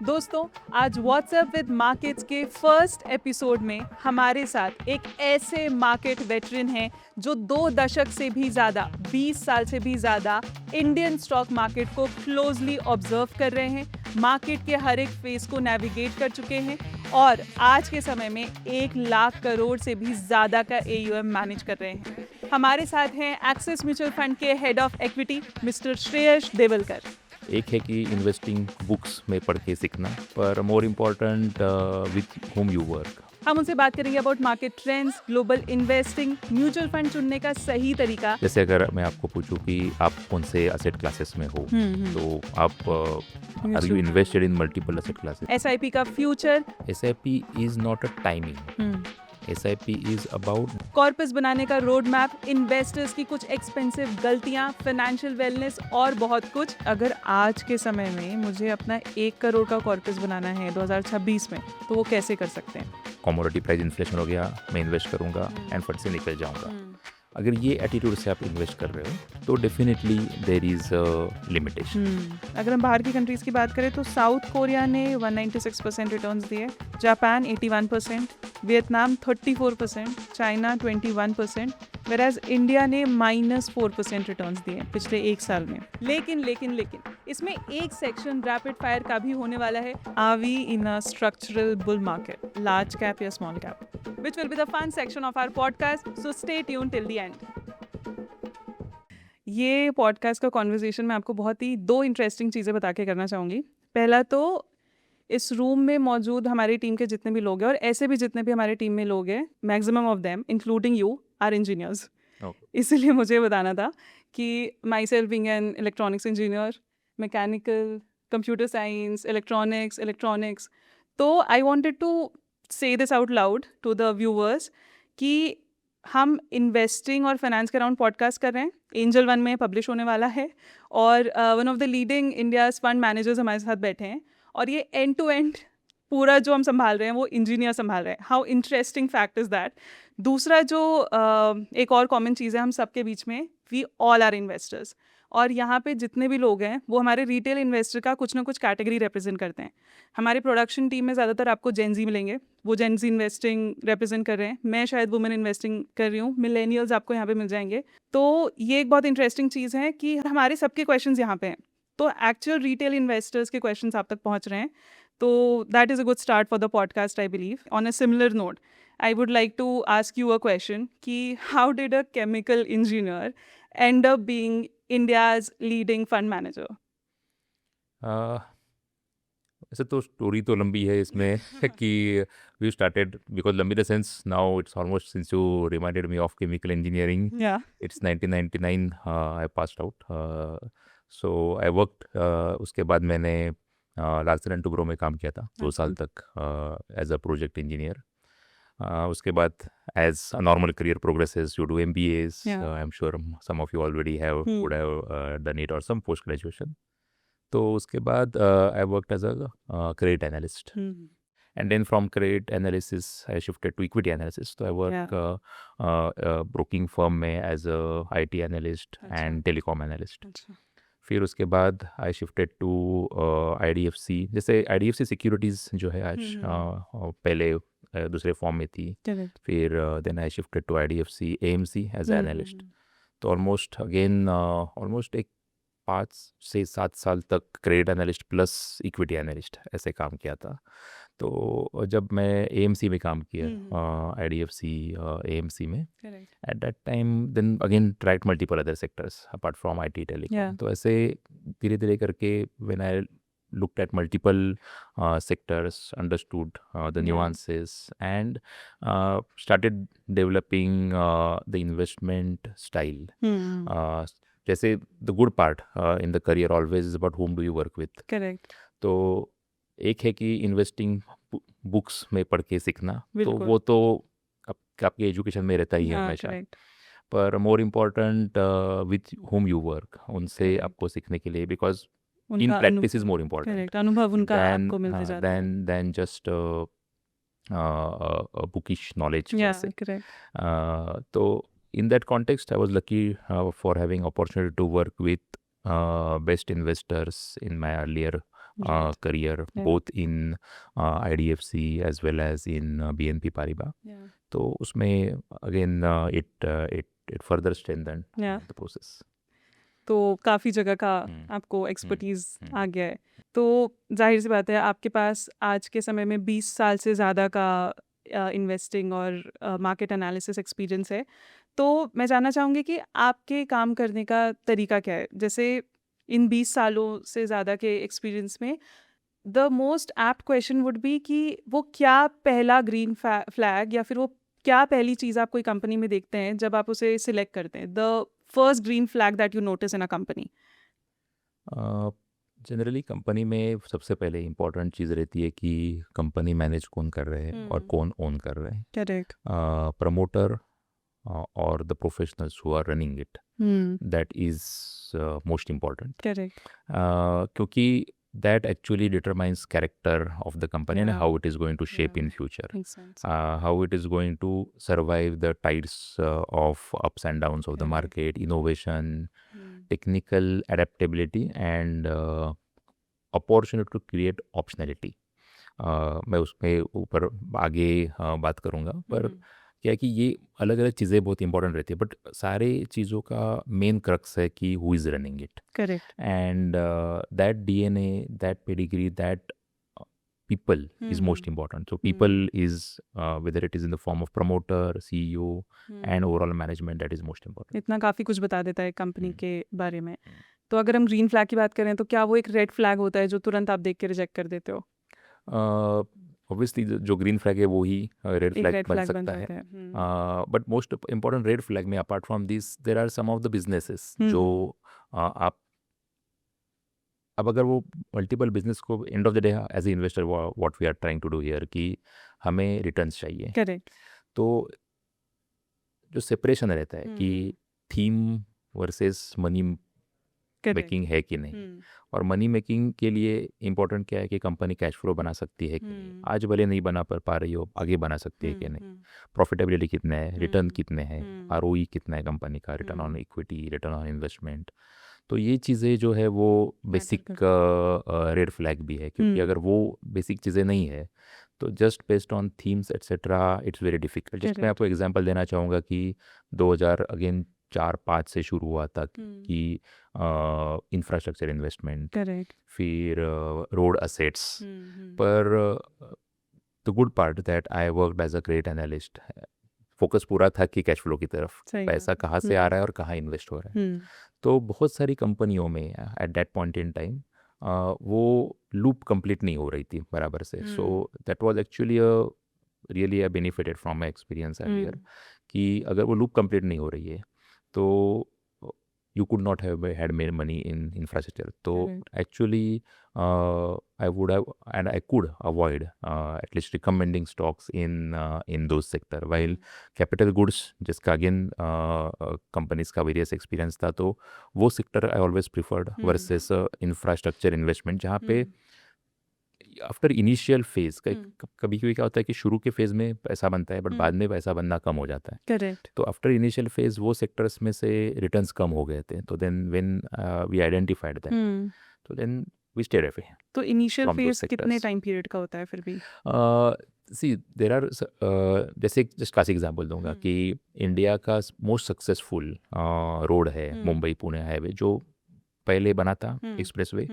दोस्तों, आज WhatsApp with markets के फर्स्ट एपिसोड में हमारे साथ एक ऐसे मार्केट वेटरन हैं जो 2 दशक से भी ज़्यादा 20 साल से भी ज़्यादा इंडियन स्टॉक मार्केट को क्लोजली ऑब्जर्व कर रहे हैं, मार्केट के हर एक फेस को नेविगेट कर चुके हैं और आज के समय में 1 लाख करोड़ से भी ज़्यादा का AUM मैनेज कर रहे हैं। हमारे साथ हैं एक्सिस म्यूचुअल फंड के head of equity mister Shreyas Devalkar. एक है कि इन्वेस्टिंग बुक्स में पढ़ के सीखना, पर more important with home you work. हम उनसे बात करेंगे about market trends, global investing, mutual fund चुनने का सही तरीका। जैसे अगर मैं आपको पूछूं कि आप कौन से एसेट क्लासेस में हो, तो आप are you invested in multiple asset classes. SIP का future. SIP is not a timing, SIP is about corpus बनाने का रोड मैप, इन्वेस्टर्स की कुछ एक्सपेंसिव गलतियां, फाइनेंशियल वेलनेस और बहुत कुछ। अगर आज के समय में मुझे अपना 1 करोड़ का कॉर्पस बनाना है 2026 में, तो वो कैसे कर सकते हैं? कमोडिटी प्राइस इन्फ्लेशन हो गया, मैं इन्वेस्ट करूंगा एंड फट से निकल जाऊंगा। अगर ये एटीट्यूड से आप इन्वेस्ट कर रहे हो तो डेफिनेटली देयर इज लिमिटेशन। अगर हम बाहर की कंट्रीज की बात करें तो साउथ कोरिया ने 196% रिटर्न्स दिए, Japan 81%, Vietnam 34%, China 21%, whereas India ने -4% रिटर्न्स दिए पिछले 1 साल में। लेकिन इसमें एक सेक्शन रैपिड फायर का भी होने वाला है। Are we in a structural bull market, large cap या small cap? Which will be the fun section of our podcast, so stay tuned till the end. ये पॉडकास्ट का कॉन्वर्जेशन मैं आपको बहुत ही 2 इंटरेस्टिंग चीज़ें बता के करना चाहूँगी। पहला तो इस रूम में मौजूद हमारी टीम के जितने भी लोग हैं और ऐसे भी जितने भी हमारे टीम में लोग हैं, maximum of them including you are engineers. इसीलिए मुझे बताना था कि myself being an electronics engineer, mechanical, computer science, electronics, तो I wanted to say this out loud to the viewers कि हम इन्वेस्टिंग और फाइनेंस के अराउंड पॉडकास्ट कर रहे हैं। एंजल 1 में पब्लिश होने वाला है और one of the leading India's fund managers हमारे साथ बैठे हैं और ये एंड टू एंड पूरा जो हम संभाल रहे हैं वो इंजीनियर संभाल रहे हैं। How interesting fact is that. दूसरा जो एक और कॉमन चीज़ है हम सबके बीच में, वी ऑल आर इन्वेस्टर्स और यहाँ पे जितने भी लोग हैं वो हमारे रिटेल इन्वेस्टर का कुछ ना कुछ कैटेगरी रिप्रेजेंट करते हैं। हमारे प्रोडक्शन टीम में ज़्यादातर आपको जेनजी मिलेंगे, वो जेनजी इन्वेस्टिंग रिप्रेजेंट कर रहे हैं। मैं शायद वुमेन इन्वेस्टिंग कर रही हूँ, मिलेनियल्स आपको यहाँ पे मिल जाएंगे। तो ये एक बहुत इंटरेस्टिंग चीज़ है कि हमारे सबके क्वेश्चंस यहाँ पे हैं, तो एक्चुअल रिटेल इन्वेस्टर्स के क्वेश्चंस आप तक पहुँच रहे हैं। तो that is a good start for the podcast I believe. On a similar note, I would like to ask you a question कि how did a chemical engineer end up being India's leading fund manager? वैसे तो story तो लंबी है इसमें कि we started because लंबी the sense now it's almost since you reminded me of chemical engineering. Yeah. It's 1999 I passed out, so I worked. उसके बाद मैंने लार्सन एंड टुब्रो में काम किया था 2 साल तक एज अ प्रोजेक्ट इंजीनियर। उसके बाद as a normal career progresses you do MBAs. I am sure some of you already have would have done it और सम पोस्ट ग्रेजुएशन। तो उसके बाद I worked as a credit analyst and then from credit analysis I shifted to equity analysis. तो I work broking firm में as a IT analyst and telecom analyst. फिर उसके बाद I shifted to IDFC। जैसे IDFC securities जो है आज पहले दूसरे फॉर्म में थी। फिर then I shifted to IDFC AMC as analyst. तो ऑलमोस्ट अगेन ऑलमोस्ट एक 5 से 7 साल तक credit analyst plus equity analyst ऐसे काम किया था। तो जब मैं AMC में काम किया, IDFC AMC में, at that time then again tracked multiple other sectors apart from IT telecom. तो ऐसे धीरे धीरे करके when I looked at multiple sectors, understood the nuances, and started developing the investment style. जैसे the good part in the career always is about whom do you work with. Correct. तो एक है कि इन्वेस्टिंग बुक्स में पढ़ के सीखना, तो वो तो आपके एजुकेशन में रहता ही है हमेशा, पर more important with home you work, उनसे आपको सीखने के लिए, because in practice is more important. Correct. अनुभव उनका आपको मिलते जाता है than just bookish knowledge. Yeah, correct. So in that context, I was lucky for having opportunity to work with best investors in my earlier Right. career, Yeah. both in IDFC as well as in BNP Paribas. Yeah. तो उसमें again it further strengthened Yeah. the process. तो काफ़ी जगह का हम्म, आपको expertise हम्म। आ गया है। तो ज़ाहिर सी बात है आपके पास आज के समय में 20 साल से ज़्यादा का इन्वेस्टिंग और मार्केट एनालिसिस एक्सपीरियंस है। तो मैं जानना चाहूँगी कि आपके काम करने का तरीका क्या है? जैसे इन 20 सालों से ज़्यादा के एक्सपीरियंस में the most apt question would be कि वो क्या पहला ग्रीन फ्लैग या फिर वो क्या पहली चीज़ आप कोई कंपनी में देखते हैं जब आप उसे सिलेक्ट करते हैं? The first green flag that you notice in a company. Generally company में सबसे पहले इम्पोर्टेंट चीज़ रहती है कि कंपनी मैनेज कौन कर रहे हैं और कौन ओन कर रहे हैं, करेक्ट। प्रमोटर और the professionals who are running it, that is most important, correct. क्योंकि that actually determines character of the company and Yeah. how it is going to shape Yeah. in future, Makes sense. how it is going to survive the tides of ups and downs of the Correct. market, innovation, technical adaptability and opportunity to create optionality. मैं उसमें ऊपर आगे बात करूँगा, पर क्या है कि ये अलग अलग चीज़ें बहुत इंपॉर्टेंट रहती है, बट सारे चीज़ों का मेन क्रक्स है कि who is running it, correct. and that DNA, that pedigree, that people is most important. So people is whether it is in the form of promoter, CEO, and overall management, that is most important. इतना काफ़ी कुछ बता देता है company हम्म। के बारे में। तो अगर हम ग्रीन फ्लैग की बात करें तो क्या वो एक रेड फ्लैग होता है जो तुरंत आप देख के रिजेक्ट कर देते हो? ऑब्वियसली जो ग्रीन फ्लैग है वो ही रेड एक फ्लैग रेड बन फ्लैग बन सकता है, जाता है। But most important red flag में apart from this there are some of the businesses जो आप अब अगर वो मल्टीपल बिजनेस को end of the day as a investor what we are trying to do here कि हमें रिटर्न्स चाहिए, करेक्ट। तो जो सेपरेशन रहता है कि थीम वर्सेस मनी मेकिंग है कि नहीं, और मनी मेकिंग के लिए इम्पोर्टेंट क्या है कि कंपनी कैश फ्लो बना सकती है कि नहीं, आज भले नहीं बना पा रही हो, आगे बना सकती है कि नहीं, प्रॉफिटेबिलिटी कितना है, रिटर्न कितने हैं, ROE कितना है कंपनी का, return on equity, return on investment, तो ये चीज़ें जो है वो बेसिक रेड फ्लैग भी है, क्योंकि अगर वो बेसिक चीज़ें नहीं है तो just based on themes etcetera it's very difficult. Just मैं आपको एग्जांपल देना चाहूँगा कि 2000 अगेन 4-5 से शुरू हुआ था कि इंफ्रास्ट्रक्चर इन्वेस्टमेंट, करेक्ट। फिर रोड असेट्स, पर the good part that I worked as a credit analyst, focus पूरा था कि कैश फ्लो की तरफ, पैसा कहाँ से आ रहा है और कहाँ इन्वेस्ट हो रहा है। तो बहुत सारी कंपनियों में at that point in time वो लूप कंप्लीट नहीं हो रही थी बराबर से, so that was actually really I benefited from my experience earlier कि अगर वो लूप कंप्लीट नहीं हो रही है तो you could not have had made money in infrastructure. So actually I would have and I could avoid at least recommending stocks in those sector, while capital goods जिसका again companies का various experience था, तो वो sector I always preferred versus infrastructure investment, जहाँ पे after initial phase कभी कभी क्या होता है कि शुरू के फेज में पैसा बनता है बट बाद में पैसा बनना कम हो जाता है, करेक्ट। तो आफ्टर इनिशियल फेज वो सेक्टर्स में से रिटर्न्स कम हो गए थे, तो then when we identified that, तो देन वी स्टेड अवे। तो इनिशियल फेज कितने टाइम पीरियड का होता है फिर भी? सी देर आर, जैसे जस्ट क्लासिक एग्जांपल दूंगा कि इंडिया का मोस्ट सक्सेसफुल रोड है मुंबई पुणे हाईवे, जो पहले बना था एक्सप्रेसवे,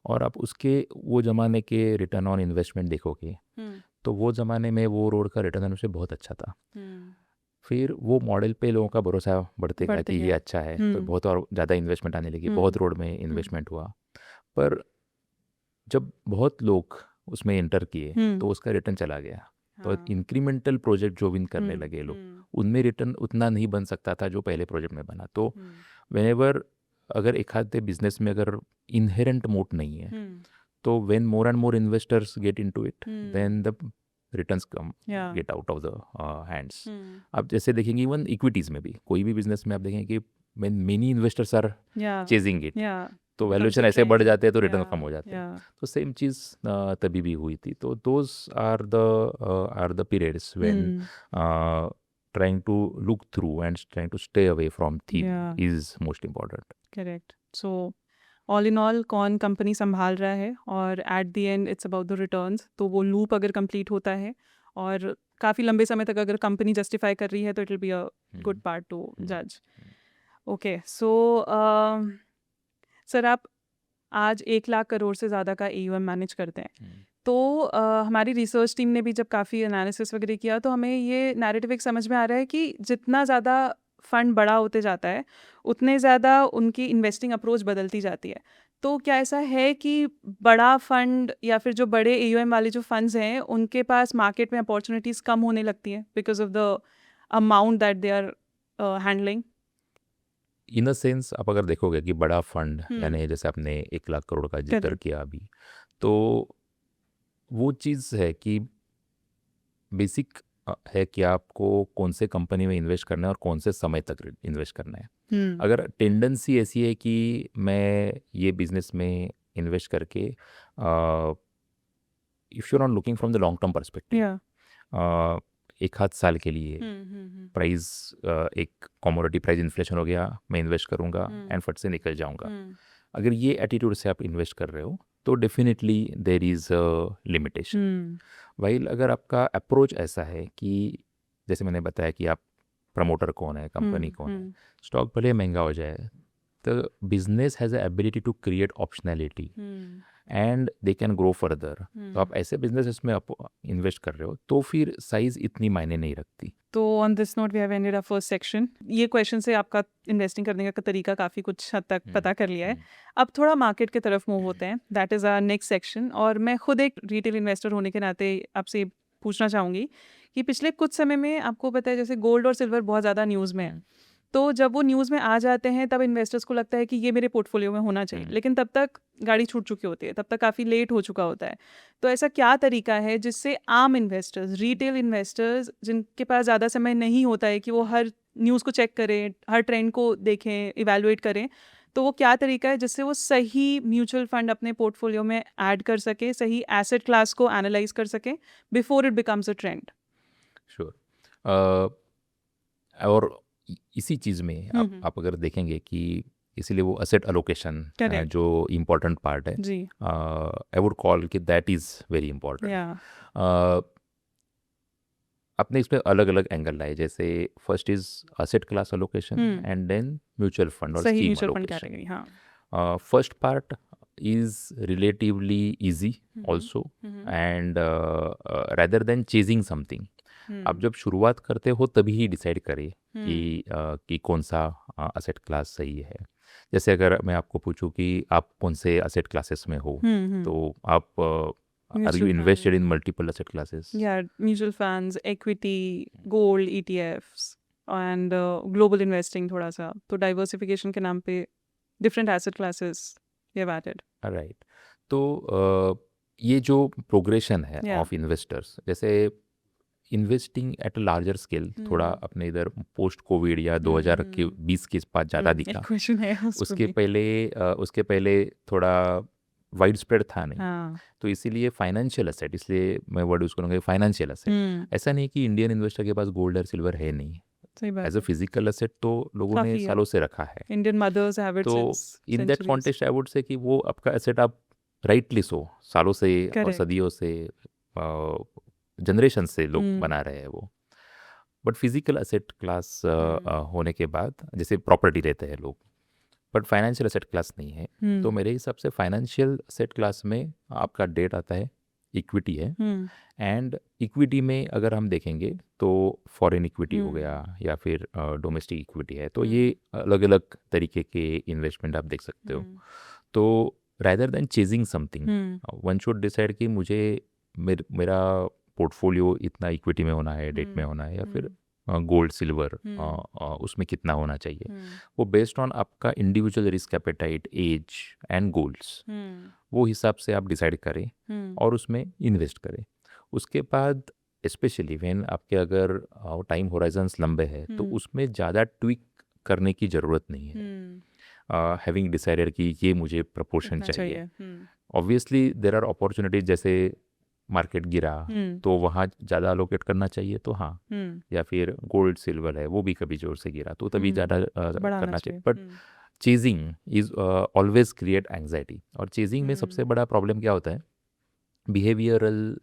और आप उसके वो ज़माने के रिटर्न ऑन इन्वेस्टमेंट देखोगे तो वो ज़माने में वो रोड का रिटर्न ऑन इन्वेस्टमेंट बहुत अच्छा था। फिर वो मॉडल पे लोगों का भरोसा बढ़ते गया कि ये अच्छा है, तो बहुत और ज़्यादा इन्वेस्टमेंट आने लगी, बहुत रोड में इन्वेस्टमेंट हुआ, पर जब बहुत लोग उसमें एंटर किए तो उसका रिटर्न चला गया, तो इंक्रीमेंटल प्रोजेक्ट जो विन करने लगे लोग, उनमें रिटर्न उतना नहीं बन सकता था जो पहले प्रोजेक्ट में बना। तो व्हेनेवर अगर एक आधे बिजनेस में अगर इनहेरेंट मोट नहीं है तो when more and more investors get into it then the returns come get out of the hands. आप जैसे देखेंगे इवन इक्विटीज में भी, कोई भी बिजनेस में आप देखेंगे कि when many investors are chasing it तो वैल्यूएशन ऐसे बढ़ जाते हैं तो रिटर्न कम हो जाते हैं, तो सेम चीज़ तभी भी हुई थी। तो those are the periods when trying to look through and trying to stay away from theme is most important. Correct. So all in all कौन कंपनी संभाल रहा है, और at the end it's about the returns. तो वो loop अगर complete होता है और काफ़ी लंबे समय तक अगर कंपनी जस्टिफाई कर रही है तो it will be a good part two जज। ओके, सो सर आप आज 1 लाख करोड़ से ज़्यादा का AUM मैनेज करते हैं। तो हमारी रिसर्च टीम ने भी जब काफ़ी एनालिसिस वगैरह किया तो हमें ये नैरेटिव एक समझ में आ रहा है कि जितना ज़्यादा फंड बड़ा होते जाता है उतने ज़्यादा उनकी इन्वेस्टिंग अप्रोच बदलती जाती है। तो क्या ऐसा है कि बड़ा फंड या फिर जो बड़े AUM वाले जो फंड्स हैं उनके पास मार्केट में अपॉर्चुनिटीज़ कम होने लगती हैं because of the amount that they are handling? In a sense आप अगर देखोगे कि बड़ा फंड यानी जैसे आपने 1 लाख करोड़ का जिक्र Correct. किया अभी, तो वो चीज़ है कि बेसिक है कि आपको कौन से कंपनी में इन्वेस्ट करना है और कौन से समय तक इन्वेस्ट करना है। अगर टेंडेंसी ऐसी है कि मैं ये बिजनेस में इन्वेस्ट करके if you are not looking from the long term perspective, या 1 आध साल के लिए प्राइस एक कमोडिटी प्राइस इन्फ्लेशन हो गया, मैं इन्वेस्ट करूंगा एंड फट से निकल जाऊंगा। अगर ये एटीट्यूड से आप इन्वेस्ट कर रहे हो तो definitely there is a limitation. While अगर आपका अप्रोच ऐसा है कि जैसे मैंने बताया कि आप प्रमोटर कौन है, कंपनी कौन है, स्टॉक भले महंगा हो जाए, the business has a ability to create optionality and they can grow further. तो आप ऐसे बिजनेस में आप इन्वेस्ट कर रहे हो तो फिर साइज इतनी मायने नहीं रखती। तो on this note we have ended our first section. ये क्वेश्चन से आपका इन्वेस्टिंग करने का तरीका काफ़ी कुछ हद तक पता कर लिया है। अब थोड़ा मार्केट की तरफ मूव होते हैं, that is our next section. और मैं खुद एक रिटेल इन्वेस्टर होने के नाते आपसे पूछना चाहूँगी कि पिछले कुछ समय में आपको पता है जैसे गोल्ड और सिल्वर बहुत ज़्यादा न्यूज़ में है, तो जब वो न्यूज़ में आ जाते हैं तब इन्वेस्टर्स को लगता है कि ये मेरे पोर्टफोलियो में होना चाहिए, लेकिन तब तक गाड़ी छूट चुकी होती है, तब तक काफ़ी लेट हो चुका होता है। तो ऐसा क्या तरीका है जिससे आम इन्वेस्टर्स, रिटेल इन्वेस्टर्स जिनके पास ज़्यादा समय नहीं होता है कि वो हर न्यूज़ को चेक करें, हर ट्रेंड को देखें, इवैल्यूएट करें, तो वो क्या तरीका है जिससे वो सही म्यूचुअल फंड अपने पोर्टफोलियो में ऐड कर सके, सही एसेट क्लास को एनालाइज कर सके before it becomes a trend? Sure. और इसी चीज़ में आप अगर देखेंगे कि इसीलिए वो असेट अलोकेशन Correct. जो इम्पोर्टेंट पार्ट है, जी, आई वुड कॉल कि दैट इज़ वेरी इम्पोर्टेंट। या अपने इसमें अलग अलग एंगल लाए, जैसे first is asset class allocation and then mutual fund और सही scheme mutual fund allocation. Category, हाँ। First part is relatively easy also, and rather than chasing something, आप जब शुरुआत करते हो तभी ही डिसाइड करें कि कौन सा असेट क्लास सही है। जैसे अगर मैं आपको पूछूं कि आप कौन से असेट क्लासेस में हो, तो आप are you Mutual invested in multiple asset classes? Yeah, mutual funds, equity, gold, ETFs and global investing थोड़ा सा। तो diversification के नाम पे different asset classes we have added. Right. तो ये जो प्रोग्रेशन है Yeah. ऑफ इन्वेस्टर्स, जैसे investing at a larger scale थोड़ा अपने इधर पोस्ट कोविड या 2020 के बाद ज़्यादा दिखा। एक क्वेश्चन है उस पे भी। उसके पहले थोड़ा वाइड स्प्रेड था नहीं। हाँ। तो इसीलिए फाइनेंशियल असेट, इसलिए मैं वर्ड यूज़ करूँगा फाइनेंशियल असेट। ऐसा नहीं कि इंडियन इन्वेस्टर के पास गोल्ड और सिल्वर है नहीं, सही बात एज अ है। फिजिकल असेट तो लोगों ने काफी है। सालों से रखा है। Indian mothers have it तो since in that centuries. Context I would से कि वो आपका एसेट आप राइटली सो सालों से और Correct. सदियों से जनरेशन से लोग बना रहे हैं वो। बट फिजिकल असेट क्लास होने के बाद जैसे प्रॉपर्टी रहते हैं लोग, बट फाइनेंशियल असेट क्लास नहीं है। तो मेरे हिसाब से फाइनेंशियल असेट क्लास में आपका डेट आता है, इक्विटी है, एंड इक्विटी में अगर हम देखेंगे तो फॉरेन इक्विटी हो गया या फिर डोमेस्टिक इक्विटी है, तो ये अलग अलग तरीके के इन्वेस्टमेंट आप देख सकते हो। तो rather than chasing something, one should decide कि मुझे मेरा पोर्टफोलियो इतना इक्विटी में होना है, डेट में होना है, या फिर गोल्ड सिल्वर उसमें कितना होना चाहिए। वो बेस्ड ऑन आपका individual risk appetite, age and goals, वो हिसाब से आप डिसाइड करें और उसमें इन्वेस्ट करें। उसके बाद स्पेशली व्हेन आपके अगर टाइम होराइजन्स लंबे हैं तो उसमें ज़्यादा ट्विक करने की ज़रूरत नहीं है। हैविंग डिसाइडेड कि ये मुझे प्रपोर्शन चाहिए। ऑब्वियसली देर आर अपॉर्चुनिटीज, जैसे मार्केट गिरा हम्म तो वहाँ ज़्यादा अलोकेट करना चाहिए, तो हाँ। हम्म या फिर गोल्ड सिल्वर है वो भी कभी जोर से गिरा तो तभी ज़्यादा बढ़ाना करना चाहिए। चाहिए। But chasing is always create anxiety, और चेजिंग में सबसे बड़ा प्रॉब्लम क्या होता है, बिहेवियरल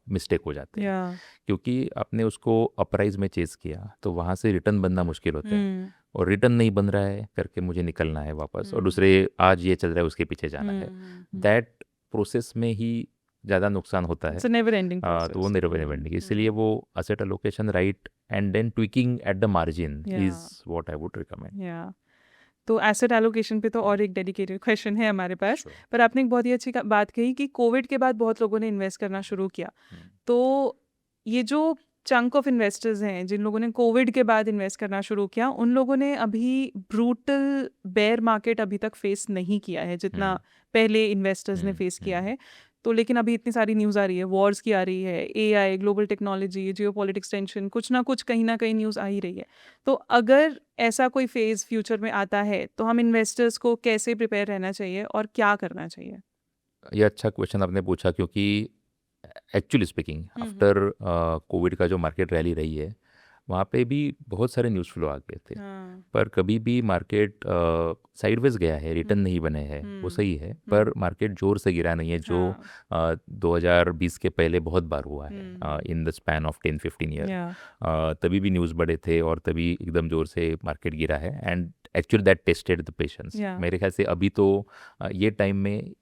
मिस्टेक हो जाते हैं। या क्योंकि आपने उसको अपराइज में चेज़ किया तो वहाँ से रिटर्न बनना मुश्किल होता है, हम्म और रिटर्न नहीं बन रहा है करके मुझे निकलना है वापस, और दूसरे आज ये चल रहा है उसके पीछे जाना है। दैट प्रोसेस में ही ज़्यादा नुकसान होता है। इट्स अ नेवर एंडिंग तो वो निर्भर इसलिए वो asset allocation right and then tweaking at the margin is what I would recommend. या तो एसेट एलोकेशन पे तो और एक डेडिकेटेड क्वेश्चन है हमारे पास। Sure. पर आपने एक बहुत ही अच्छी बात कही कि कोविड के बाद बहुत लोगों ने इन्वेस्ट करना शुरू किया। तो ये जो चंक ऑफ इन्वेस्टर्स हैं जिन लोगों ने कोविड के बाद इन्वेस्ट करना शुरू किया, उन लोगों ने अभी ब्रूटल बेयर मार्केट अभी तक फेस नहीं किया है जितना पहले इन्वेस्टर्स ने फेस किया है। तो लेकिन अभी इतनी सारी न्यूज़ आ रही है, वॉर्स की आ रही है, AI, global technology, geopolitics tension, कुछ ना कुछ कहीं ना कहीं न्यूज़ आ ही रही है। तो अगर ऐसा कोई फेज़ फ्यूचर में आता है तो हम इन्वेस्टर्स को कैसे प्रिपेयर रहना चाहिए और क्या करना चाहिए? ये अच्छा क्वेश्चन आपने पूछा, क्योंकि एक्चुअली स्पीकिंग आफ्टर कोविड का जो मार्केट रैली रही है वहाँ पे भी बहुत सारे न्यूज़ फ्लो आ गए थे। पर कभी भी मार्केट साइडवेज गया है, रिटर्न नहीं बने हैं, वो सही है, पर मार्केट जोर से गिरा नहीं है जो 2020 के पहले बहुत बार हुआ है in the span of 10-15 year. तभी भी न्यूज़ बड़े थे और तभी एकदम जोर से मार्केट गिरा है, and actually that tested the patience. मेरे ख्याल से अभी तो ये टाइम में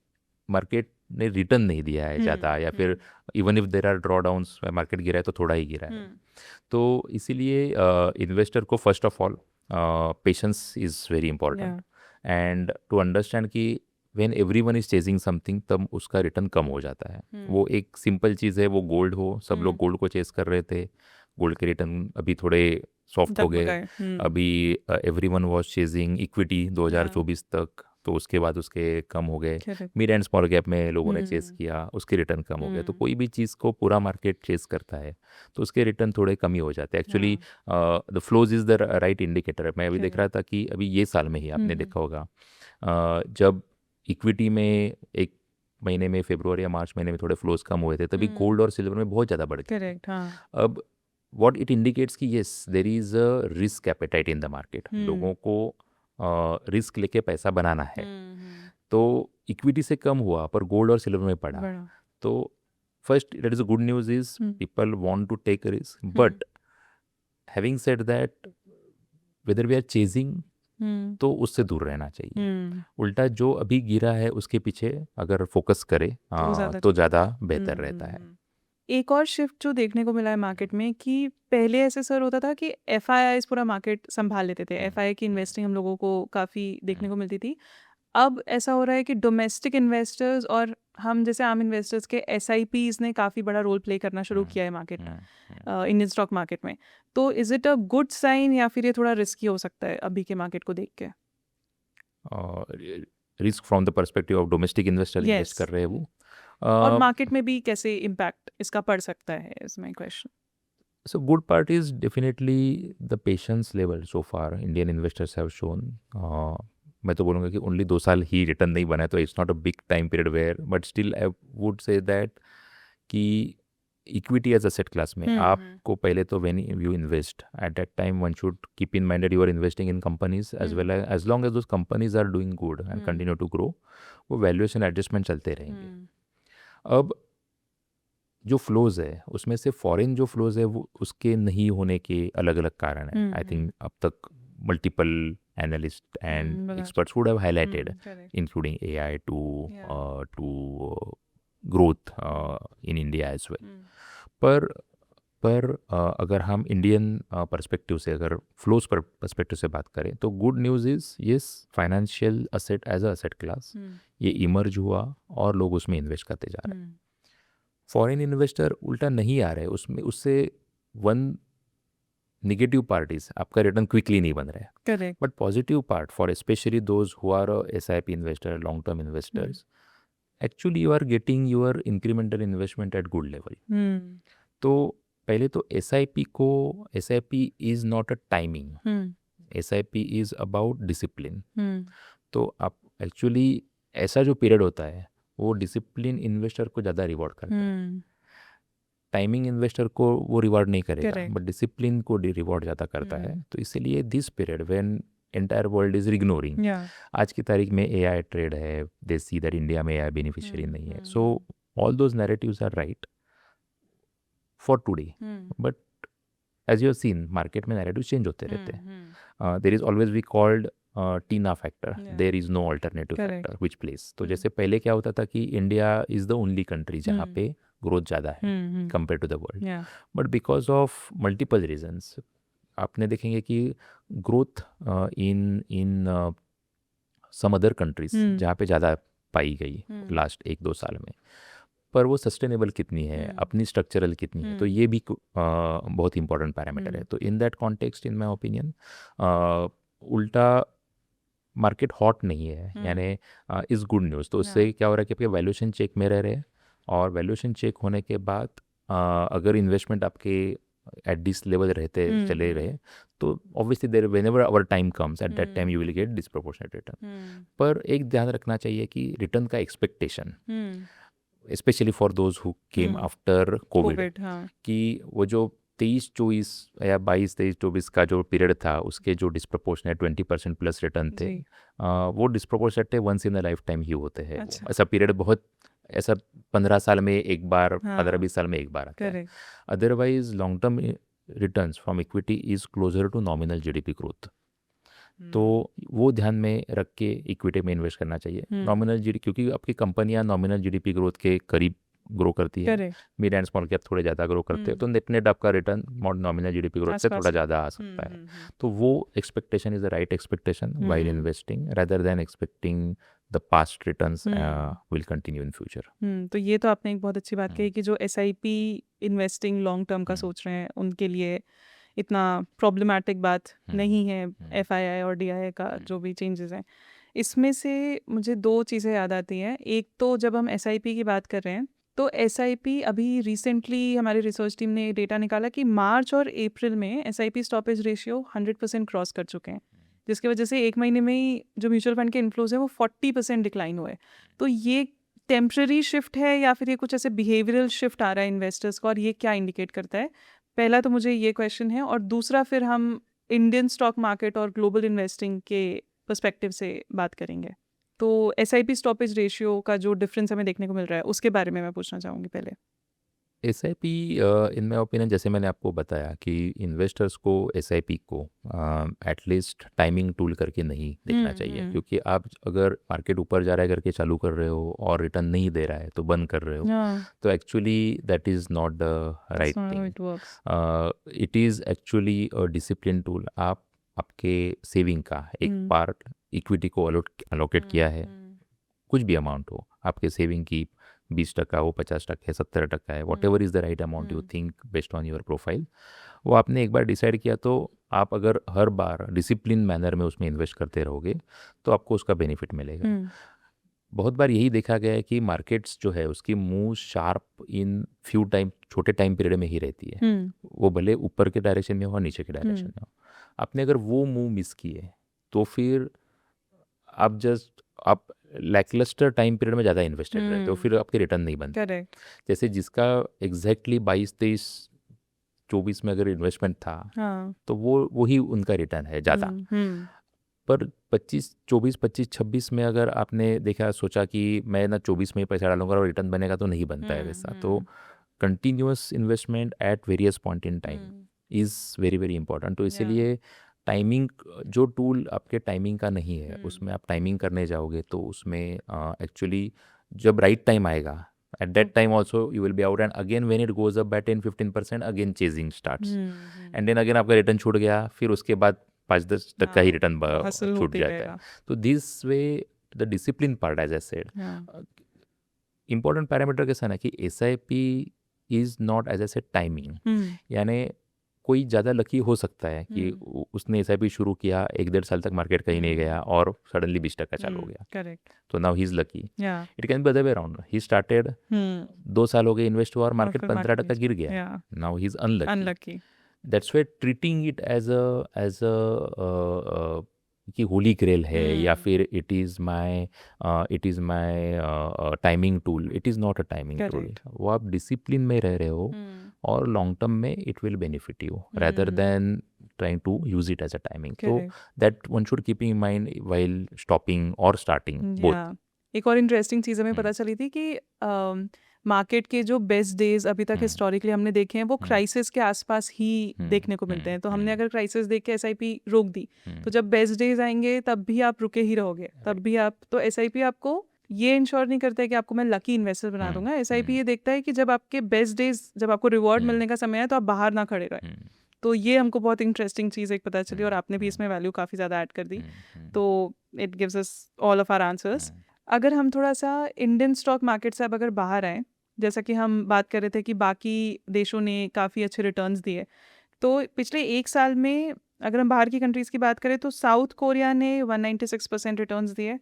मार्केट ने रिटर्न नहीं दिया है ज़्यादा, या फिर even if there are drawdowns, market गिरा है तो थोड़ा ही गिरा है। तो इसीलिए इन्वेस्टर को first of all patience is very important, and to understand कि when everyone is chasing something तब उसका रिटर्न कम हो जाता है। वो एक सिंपल चीज़ है, वो गोल्ड हो, सब लोग गोल्ड को चेस कर रहे थे, गोल्ड के रिटर्न अभी थोड़े सॉफ्ट हो गए। अभी एवरीवन वाज चेजिंग इक्विटी 2024 तक, तो उसके बाद उसके कम हो गए। मिड एंड स्मॉल कैप में लोगों ने चेस किया, उसके रिटर्न कम हो गए। तो कोई भी चीज़ को पूरा मार्केट चेस करता है तो उसके रिटर्न थोड़े कम ही हो जाते हैं। Actually the flows is the right indicator. मैं अभी देख रहा था कि अभी ये साल में ही आपने देखा होगा जब इक्विटी में एक महीने में, फरवरी या मार्च महीने में थोड़े फ्लोज कम हुए थे, तभी गोल्ड और सिल्वर में बहुत ज़्यादा बढ़ गए। अब व्हाट इट इंडिकेट्स कि yes there is a risk appetite in the market. लोगों को रिस्क लेके पैसा बनाना है। तो इक्विटी से कम हुआ पर गोल्ड और सिल्वर में पड़ा। तो first that is a good news is people want to take risk, but having said that whether we are chasing तो उससे दूर रहना चाहिए। उल्टा जो अभी गिरा है उसके पीछे अगर फोकस करे तो ज़्यादा बेहतर रहता है। एक और शिफ्ट जो देखने को मिला है मार्केट में कि पहले ऐसे सर होता था कि एफआईआईज पूरा मार्केट संभाल लेते थे, एफआईआई की इन्वेस्टिंग हम लोगों को काफ़ी देखने को मिलती थी। अब ऐसा हो रहा है कि डोमेस्टिक इन्वेस्टर्स और हम जैसे आम इन्वेस्टर्स के एसआईपीज ने काफ़ी बड़ा रोल प्ले करना शुरू किया है मार्केट, इंडियन स्टॉक मार्केट में। तो is it a good sign या फिर ये थोड़ा रिस्की हो सकता है अभी के मार्केट को देख के? Risk from the perspective of domestic investor invest कर रहे हैं वो, और मार्केट में भी कैसे इम्पैक्ट इसका पड़ सकता है, is my question. So good part is definitely the patience level so far Indian investors have shown. मैं तो बोलूँगा कि ओनली 2 साल ही रिटर्न नहीं बना है, तो it's not a big time period where, but still I would say that कि इक्विटी एज असेट क्लास में आपको पहले तो when you invest at that time one should keep in mind that you are investing in companies as well as long as those companies are doing good and continue to grow, वो valuation adjustment चलते रहेंगे। अब जो flows है उसमें से foreign जो flows है वो उसके नहीं होने के अलग अलग कारण हैं। आई थिंक अब तक multiple analyst and experts would have highlighted including AI to growth in India as well. पर अगर हम इंडियन पर्सपेक्टिव से, अगर फ्लोज पर पर्सपेक्टिव से बात करें, तो good news is yes financial asset as a asset class ये इमर्ज हुआ और लोग उसमें इन्वेस्ट करते जा रहे हैं। फॉरेन इन्वेस्टर उल्टा नहीं आ रहे उसमें, उससे वन नेगेटिव पार्ट इज आपका रिटर्न क्विकली नहीं बन रहा है। करेक्ट। But positive part for specially those who are SIP investor, long term investors, actually you are getting your incremental investment at good level. तो पहले तो SIP is not a timing, SIP is about discipline. तो आप actually ऐसा जो period होता है वो डिसिप्लिन इन्वेस्टर को ज़्यादा रिवॉर्ड करता है। टाइमिंग इन्वेस्टर को वो रिवॉर्ड नहीं करेगा, Correct. बट डिसिप्लिन को रिवॉर्ड ज़्यादा करता है। तो इसीलिए this period when entire world is ignoring, Yeah. आज की तारीख में एआई ट्रेड है, दे सी दैट इंडिया में एआई बेनिफिशियरी नहीं है। So all those narratives are right for today, but as you have seen market में नैरेटिव चेंज होते रहते हैं। There is always we called TINA factor, there is no alternative Correct. Factor which place. तो जैसे पहले क्या होता था कि India is the only country जहाँ पे ग्रोथ ज़्यादा है compare to the world, Yeah. But because of multiple reasons आपने देखेंगे कि growth in some other countries जहाँ पे ज़्यादा पाई गई लास्ट 1-2 साल में, पर वो सस्टेनेबल कितनी है, अपनी स्ट्रक्चरल कितनी है, तो ये भी बहुत इंपॉर्टेंट पैरामीटर है। तो in that context in my opinion उल्टा मार्केट हॉट नहीं है, यानी इज़ गुड न्यूज़। तो उससे क्या हो रहा है कि आपके वैल्यूएशन चेक में रह रहे हैं, और वैल्यूएशन चेक होने के बाद अगर इन्वेस्टमेंट आपके एट दिस लेवल रहते चले रहे, तो obviously there whenever our time comes at that time you will get disproportionate return. पर एक ध्यान रखना चाहिए कि रिटर्न का expectation, specially for those who came after Covid, कि वो जो 23-24 या 22-23-24 का जो पीरियड था, उसके जो डिस्प्रोपोर्शनेट 20% प्लस रिटर्न थे, वो डिस्प्रोपोर्शनेट थे, once in a lifetime ही होते हैं। ऐसा पीरियड बहुत, ऐसा 15 साल में एक बार, 15-20 साल में एक बार आता है। Otherwise long term returns from equity is closer to nominal GDP growth. तो वो ध्यान में रख के इक्विटी में इन्वेस्ट करना चाहिए। नॉमिनल जीडी, क्योंकि आपकी कंपनियां नॉमिनल जीडीपी ग्रोथ के करीब ग्रो करती है, मिड एंड स्मॉल कैप थोड़े ज़्यादा ग्रो करते हैं, तो नेट नेट आपका रिटर्न नॉमिनल जीडीपी ग्रोथ से थोड़ा ज़्यादा आ सकता है। तो वो expectation is the right expectation while investing, rather than expecting the past returns will continue in future. तो ये तो आपने एक बहुत अच्छी बात कही कि जो एसआईपी इन्वेस्टिंग लॉन्ग टर्म का सोच रहे हैं, उनके लिए इतना प्रॉब्लमैटिक बात नहीं है एफआईआई और डीआईआई का जो भी चेंजेस हैं। इसमें से मुझे 2 चीज़ें याद आती हैं। एक तो जब हम एसआईपी की बात कर रहे हैं, तो एसआईपी अभी रिसेंटली हमारी रिसर्च टीम ने डेटा निकाला कि मार्च और अप्रैल में एसआईपी स्टॉपेज रेशियो 100% क्रॉस कर चुके हैं, जिसकी वजह से 1 महीने में ही जो म्यूचुअल फंड के इन्फ्लोज हैं वो 40% डिक्लाइन हुए। तो ये टेम्पररी शिफ्ट है या फिर ये कुछ ऐसे बिहेवियरल शिफ्ट आ रहा है इन्वेस्टर्स का, और ये क्या इंडिकेट करता है? पहला तो मुझे ये क्वेश्चन है, और दूसरा फिर हम इंडियन स्टॉक मार्केट और ग्लोबल इन्वेस्टिंग के पर्सपेक्टिव से बात करेंगे। तो एसआईपी स्टॉपेज रेशियो का जो डिफरेंस हमें देखने को मिल रहा है, उसके बारे में मैं पूछना चाहूँगी पहले। एसआईपी इन माय ओपिनियन, जैसे मैंने आपको बताया कि इन्वेस्टर्स को एसआईपी को एटलीस्ट टाइमिंग टूल करके नहीं देखना चाहिए, क्योंकि आप अगर मार्केट ऊपर जा रहा है करके चालू कर रहे हो और रिटर्न नहीं दे रहा है तो बंद कर रहे हो, तो actually that is not the right thing. It is actually a discipline tool. आप आपके सेविंग का एक पार्ट इक्विटी को अलोकेट किया है, कुछ भी अमाउंट हो, आपके सेविंग की 20% वो 50% है, 70% है, what ever is the right amount you think based on your profile, वो आपने एक बार डिसाइड किया, तो आप अगर हर बार डिसिप्लिन मैनर में उसमें इन्वेस्ट करते रहोगे तो आपको उसका बेनिफिट मिलेगा। बहुत बार यही देखा गया है कि मार्केट्स जो है उसकी move sharp in few time, छोटे टाइम पीरियड में ही रहती है, वो भले ऊपर के डायरेक्शन में हो और नीचे के डायरेक्शन में हो। आपने अगर वो मूव मिस किए तो फिर आप लैकलस्टर टाइम पीरियड में ज़्यादा इन्वेस्टेड रहते हो, फिर आपके रिटर्न नहीं बनते। करेक्ट। जैसे जिसका एग्जैक्टली 22-23-24 में अगर इन्वेस्टमेंट था, तो वो ही उनका रिटर्न है ज़्यादा। पर 24-25-26 में अगर आपने देखा, सोचा कि मैं ना 24 में ही पैसा डालूंगा और रिटर्न बनेगा, तो नहीं बनता है वैसा। तो continuous investment at various point in time is very very important. तो इसीलिए टाइमिंग, जो टूल आपके टाइमिंग का नहीं है, उसमें आप टाइमिंग करने जाओगे तो उसमें एक्चुअली जब राइट टाइम आएगा, at that time also you will be out, and again when it goes up by 10-15% again chasing starts, and then again आपका रिटर्न छूट गया, फिर उसके बाद 5-10 तक का ही रिटर्न छूट जाता है। तो this way the discipline part, as I said, important parameter कैसा ना कि SIP is not as I said timing, यानी कोई ज़्यादा लकी हो सकता है कि उसने एसआईपी शुरू किया, 1-1.5 साल तक मार्केट कहीं नहीं गया और सडनली 20% चालू हो गया, करेक्ट, तो now he is lucky. It can be other way around, he started 2 साल हो गए इन्वेस्ट हुआ और मार्केट 15% गिर गया, now he is unlucky. That's why treating it as a कि होली ग्रेल है या हम्म फिर it is my timing tool, it is not a timing tool. Correct वो आप डिसिप्लिन में रह रहे हो हम्म और लॉन्ग टर्म में it will benefit you rather than trying to use it as a timing. So correct that one should keep in mind while stopping or starting both. या एक और इंटरेस्टिंग चीज़ हमें हम्म, पता चली थी कि मार्केट के जो बेस्ट डेज अभी तक हम्म, हिस्टोरिकली हमने देखे हैं वो हम्म, क्राइसिस के आसपास ही देखने को मिलते हैं। तो हमने अगर क्राइसिस देख के एसआईपी रोक दी तो जब बेस्ट डेज आएंगे तब भी आप रुके ही रहोगे, तब भी आप, तो एसआईपी आपको ये इंश्योर नहीं करता है कि आपको मैं लकी इन्वेस्टर बना दूंगा। एसआईपी ये देखता है कि जब आपके बेस्ट डेज, जब आपको रिवॉर्ड मिलने का समय है तो आप बाहर ना खड़े रहे। तो ये हमको बहुत इंटरेस्टिंग चीज़ एक पता चली और आपने भी इसमें वैल्यू काफ़ी ज़्यादा ऐड कर दी। तो it gives us all of our answers. अगर हम थोड़ा सा इंडियन स्टॉक मार्केट से अब अगर बाहर आएँ, जैसा कि हम बात कर रहे थे कि बाकी देशों ने काफ़ी अच्छे रिटर्न्स दिए, तो पिछले एक साल में अगर हम बाहर की कंट्रीज़ की बात करें तो साउथ कोरिया ने 196% रिटर्न्स दिए,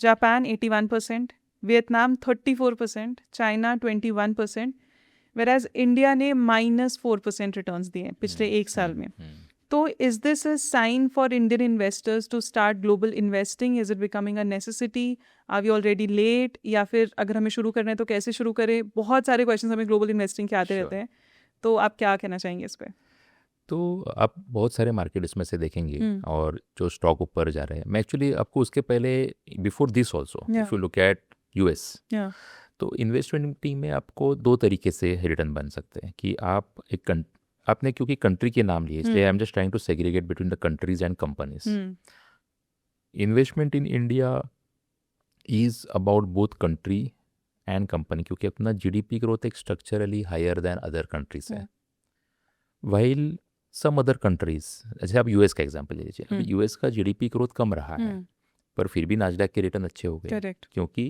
Japan 81%, Vietnam 34%, China 21%, whereas India ने -4% रिटर्न्स दिए पिछले एक साल में। तो is this a sign for Indian investors to start global investing? Is it becoming a necessity? Are we already late? या फिर अगर हमें शुरू करना है तो कैसे शुरू करें? बहुत सारे क्वेश्चन हमें ग्लोबल इन्वेस्टिंग के आते रहते हैं, तो आप क्या कहना चाहेंगे इस पे? तो आप बहुत सारे मार्केट इसमें से देखेंगे हम्म और जो स्टॉक ऊपर जा रहे हैं, मैं एक्चुअली आपको उसके पहले बिफोर दिस ऑल्सो या if you look at US, या तो इन्वेस्टमेंट टीम में आपको दो तरीके से रिटर्न बन सकते हैं कि आप आपने क्योंकि कंट्री के नाम लिए इसलिए I am just trying to segregate between the countries and companies. Hmm investment in India is about both country and company, क्योंकि अपना जीडीपी ग्रोथ एक structurally higher than other countries है। वाइल सम अदर कंट्रीज, जैसे आप US का example ले लीजिए, अभी यूएस का जीडीपी ग्रोथ कम रहा है पर फिर भी नास्डैक के रिटर्न अच्छे हो गए करेक्ट क्योंकि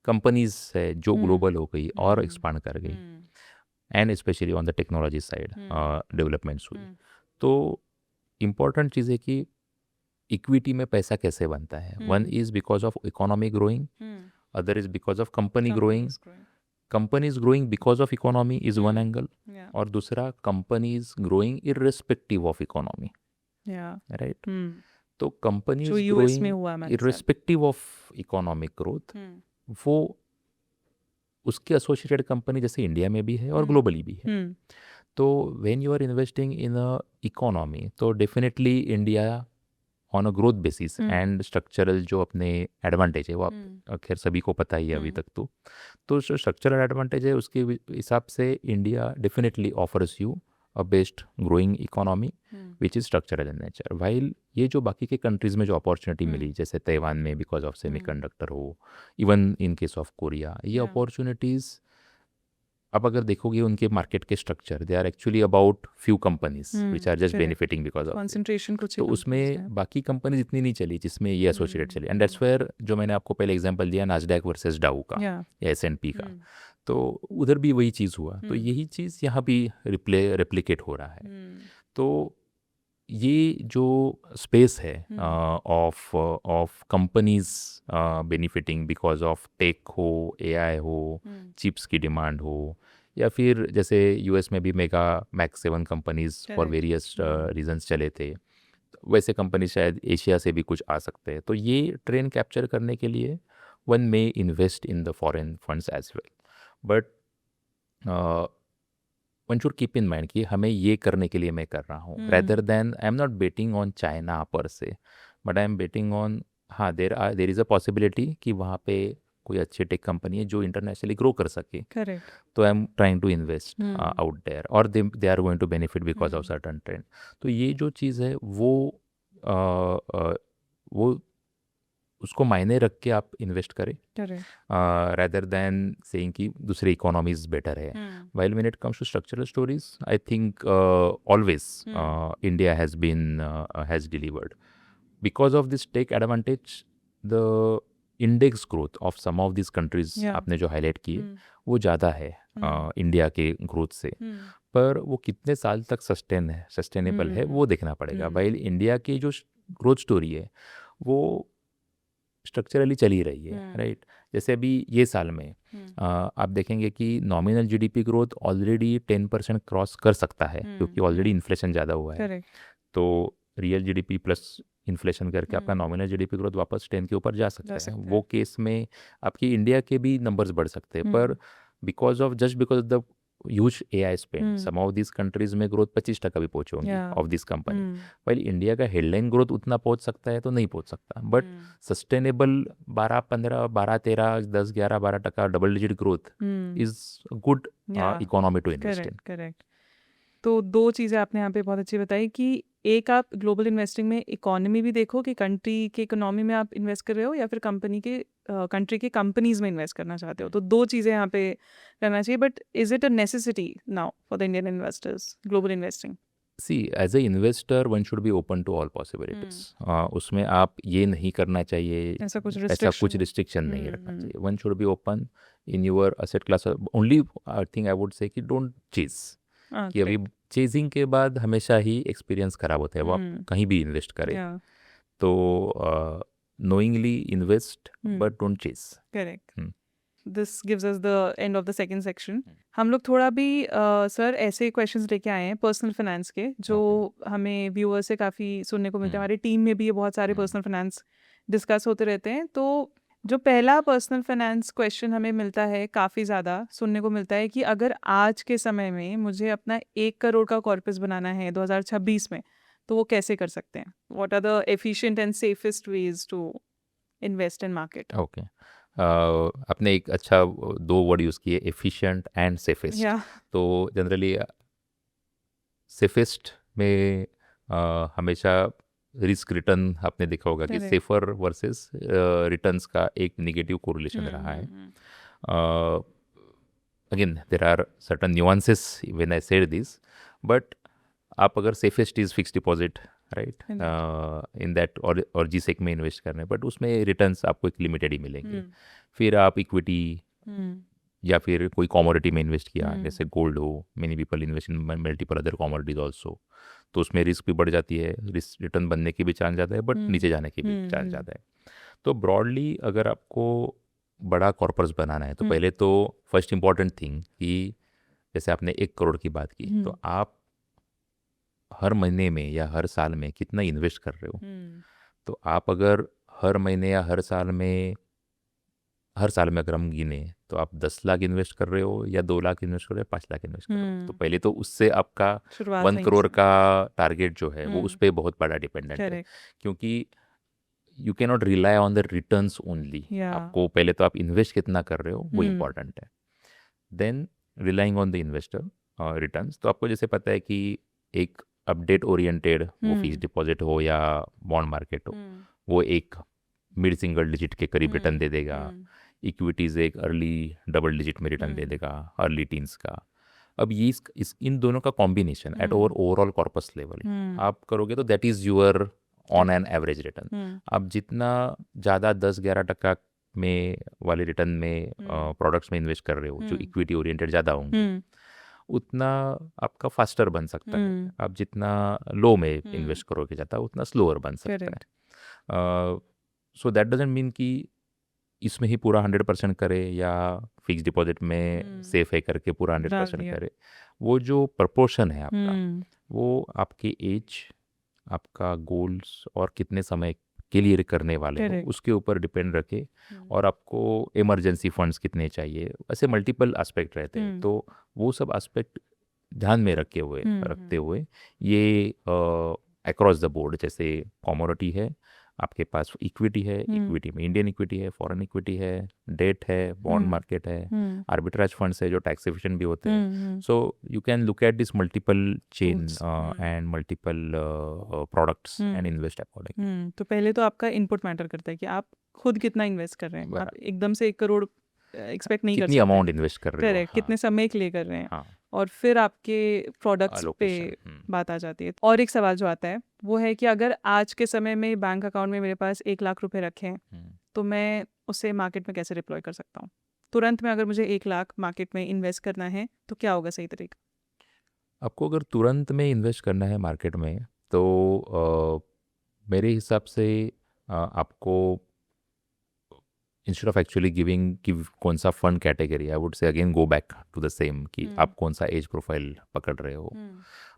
कंपनीज है जो ग्लोबल हो गई और एक्सपांड कर गई and specially on the technology side developments हुई। तो इम्पॉर्टेंट चीज़ है कि इक्विटी में पैसा कैसे बनता है। One is because of economy growing, other is because of company growing. Companies growing because of economy is one angle, और दूसरा companies growing irrespective of economy, right. तो कंपनीज जो यूएस में ग्रोइंग हुआ हमारे साथ। इर्रेस्पेक्टिव ऑफ इकोनॉमिक ग्रोथ, वो उसके एसोसिएटेड कंपनी जैसे इंडिया में भी है और ग्लोबली भी है। तो when you are investing in a economy तो definitely India on a growth basis and structural जो अपने एडवांटेज है वो आप खैर सभी को पता ही है अभी तक। तो जो स्ट्रक्चरल एडवांटेज है उसके हिसाब से India definitely offers you a best growing economy which is structural in nature. While ये जो बाकी के कंट्रीज़ में जो अपॉर्चुनिटी मिली जैसे ताइवान में बिकॉज ऑफ सेमीकंडक्टर हो, even in case of Korea, ये अपॉर्चुनिटीज़ अब अगर देखोगे उनके मार्केट के structure, they are actually about few companies which are just benefiting because of concentration कुछ तो उसमें बाकी कंपनीज इतनी नहीं चली जिसमें ये एसोसिएटेड चली। एंड दैट्स वेयर जो मैंने आपको पहले एग्जांपल दिया नास्डैक वर्सेस डाउ का या S&P का, तो उधर भी वही चीज़ हुआ। तो यही चीज़ यहाँ भी रेप्लिकेट हो रहा है। तो ये जो स्पेस है of companies benefiting because of tech हो, AI हो, चिप्स की डिमांड हो, या फिर जैसे यूएस में भी mega max 7 companies for various reasons चले थे, वैसे कंपनी शायद एशिया से भी कुछ आ सकते हैं। तो ये ट्रेंड कैप्चर करने के लिए one may invest in the foreign funds as well, but one should keep in mind कि हमें ये करने के लिए मैं कर रहा हूँ, rather than I am not betting on China पर से, but I am betting on, हाँ देर इज़ अ पॉसिबिलिटी कि वहाँ पे कोई अच्छी टेक कंपनी है जो इंटरनेशनली ग्रो कर सके। करेक्ट तो I am trying to invest out there और they are going to benefit because of certain trend. तो ये जो चीज़ है वो उसको मायने रख के आप इन्वेस्ट करें rather than saying कि दूसरी इकोनॉमीज बेटर है। while when it comes to structural stories I think always India has delivered because of this tech advantage। the index growth of some of these countries आपने जो highlight किए वो ज़्यादा है India के ग्रोथ से, पर वो कितने साल तक सस्टेनेबल है वो देखना पड़ेगा। while इंडिया की जो ग्रोथ स्टोरी है वो स्ट्रक्चरली चली रही है, राइट। जैसे अभी ये साल में आप देखेंगे कि nominal GDP growth already 10% cross कर सकता है क्योंकि ऑलरेडी इन्फ्लेशन ज़्यादा हुआ है। तो रियल जीडीपी प्लस इन्फ्लेशन करके आपका हम्म, नॉमिनल जीडीपी ग्रोथ वापस 10 के ऊपर जा जा सकता है। सकते वो हैं। केस में आपकी इंडिया के भी नंबर्स बढ़ सकते हैं, पर because of the huge AI spend some of this countries में ग्रोथ 25% भी पहुंची होंगी या of this company. While India का हेडलाइन ग्रोथ उतना पहुंच सकता है तो नहीं पहुंच सकता, but sustainable 12-15 12-13 10-11-12% double digit growth is good या economy to invest correct in. Correct. तो दो चीज़ें आपने यहाँ पे बहुत अच्छी बताई कि एक आप ग्लोबल इन्वेस्टिंग में इकोनॉमी भी देखो कि कंट्री के इकोनॉमी में आप इन्वेस्ट कर रहे हो या फिर कंट्री के कंपनीज में इन्वेस्ट करना चाहते हो, तो दो चीज़ें यहाँ पे करना चाहिए। But is it a necessity now for the Indian investors global investing? See as a investor one should be open to all possibilities. उसमें आप ये नहीं करना चाहिए, ऐसा कुछ ऐसा कुछ रिस्ट्रिक्शन? रिस्ट्रिक्शन नहीं रखना चाहिए। One should be open in your asset class only. I think I would से कि डोंट चेज, कि अभी ग्रेट। चेजिंग के बाद हमेशा ही एक्सपीरियंस खराब होता है। वो आप कहीं भी इन्वेस्ट करें या तो knowingly invest but don't chase. Correct. This gives us the end of the second section. हम लोग थोड़ा भी सर ऐसे क्वेश्चंस लेके आए हैं पर्सनल फाइनेंस के, जो हमें व्यूअर से काफ़ी सुनने को मिलते हैं। हमारी टीम में भी ये बहुत सारे पर्सनल फाइनेंस डिस्कस होते रहते हैं। तो जो पहला पर्सनल फाइनेंस क्वेश्चन हमें मिलता है, काफ़ी ज़्यादा सुनने को मिलता है कि अगर आज के समय में मुझे अपना 1 करोड़ का कॉर्पस बनाना है 2026 में, तो वो कैसे कर सकते हैं? What are the efficient and safest ways to invest in market? Okay, आपने एक अच्छा दो वर्ड यूज़ किए, एफिशिएंट एंड सेफेस्ट। या तो जनरली सेफेस्ट में हमेशा रिस्क रिटर्न आपने देखा होगा कि करेक्ट। सेफर वर्सेस रिटर्न्स का एक निगेटिव कोरिलेशन रहा है। Again there are certain nuances when I said this, but आप अगर safest is fix deposit right in that और जी सेक में इन्वेस्ट करने, बट उसमें रिटर्न्स आपको एक लिमिटेड ही मिलेंगे। फिर आप इक्विटी या फिर कोई कॉमोडिटी में इन्वेस्ट किया, जैसे गोल्ड हो, many people invest in multiple other commodities also, तो उसमें रिस्क भी बढ़ जाती है, रिस्क रिटर्न बनने की भी चांस ज़्यादा है, बट नीचे जाने की भी चांस ज़्यादा है। तो ब्रॉडली अगर आपको बड़ा कॉर्पस बनाना है, तो पहले तो फर्स्ट इम्पॉर्टेंट थिंग कि जैसे आपने 1 करोड़ की बात की, तो आप हर महीने में या हर साल में कितना इन्वेस्ट कर रहे हो। तो आप अगर हर महीने या हर साल में अगर हम गिने, तो आप 10 लाख इन्वेस्ट कर रहे हो या 2 लाख इन्वेस्ट कर रहे हो, 5 लाख इन्वेस्ट कर रहे हो, तो पहले तो उससे आपका शुरुआत 1 वहीं करोड़ से। का टारगेट जो है वो उस पर बहुत बड़ा डिपेंडेंट है, करेक्ट। क्योंकि you can not rely on the returns only. या आपको पहले तो आप इन्वेस्ट कितना कर रहे हो वो इम्पॉर्टेंट है, then relying on the investor returns. तो आपको जैसे पता है कि एक अपडेट ओरिएंटेड, वो फिक्स डिपॉजिट हो या बॉन्ड मार्केट हो, वो एक मिड सिंगल डिजिट के करीब रिटर्न दे देगा। इक्विटीज़ एक अर्ली डबल डिजिट में रिटर्न दे देगा, अर्ली टीन्स का। अब ये इन दोनों का combination at overall corpus level आप करोगे तो that is your on an average return. आप जितना ज़्यादा 10-11% में वाले रिटर्न में प्रोडक्ट्स में इन्वेस्ट कर रहे हो, जो इक्विटी ओरिएंटेड ज़्यादा होंगे, उतना आपका फास्टर बन सकता है। आप जितना लो में इन्वेस्ट करोगे ज़्यादा, उतना स्लोअर बन सकता है। सो दैट डजेंट मीन कि इसमें ही पूरा 100% करे या फिक्स डिपॉजिट में सेफ है करके पूरा 100% करे। वो जो प्रपोर्शन है आपका, वो आपके एज, आपका गोल्स और कितने समय के लिए करने वाले हो उसके ऊपर डिपेंड रखे, और आपको इमरजेंसी फंड्स कितने चाहिए, ऐसे मल्टीपल एस्पेक्ट रहते हैं। तो वो सब एस्पेक्ट ध्यान में रखते हुए ये अक्रॉस द बोर्ड, जैसे कॉमोडिटी है, आपके पास इक्विटी है, इक्विटी में इंडियन इक्विटी है, फॉरेन इक्विटी है, डेट है, बॉन्ड मार्केट है, आर्बिट्राज फंड्स है जो टैक्स एफिशिएंट भी होते हैं। So you can look at this multiple chain and multiple products and invest according. तो पहले तो आपका इनपुट मैटर करता है कि आप खुद कितना इन्वेस्ट कर रहे हैं। आप एकदम से 1 करोड़ एक्सपेक्ट नहीं कर सकते, कितनी अमाउंट इन्वेस्ट कर रहे हो, करेक्ट, कितने समय के लिए कर रहे हैं। हाँ, और फिर आपके प्रोडक्ट्स पे बात आ जाती है। और एक सवाल जो आता है वो है कि अगर आज के समय में बैंक अकाउंट में मेरे पास 1 लाख रुपए रखे हैं, तो मैं उसे मार्केट में कैसे डिप्लॉय कर सकता हूँ? तुरंत में अगर मुझे 1 लाख मार्केट में इन्वेस्ट करना है तो क्या होगा सही तरीका? आपको अगर तुरंत में इन्वेस्ट करना है मार्केट में, तो मेरे हिसाब से आपको इंस्टेड ऑफ एक्चुअली गिविंग कि कौन सा fund category, I would say again go back to the same कि आप कौन सा एज प्रोफाइल पकड़ रहे हो।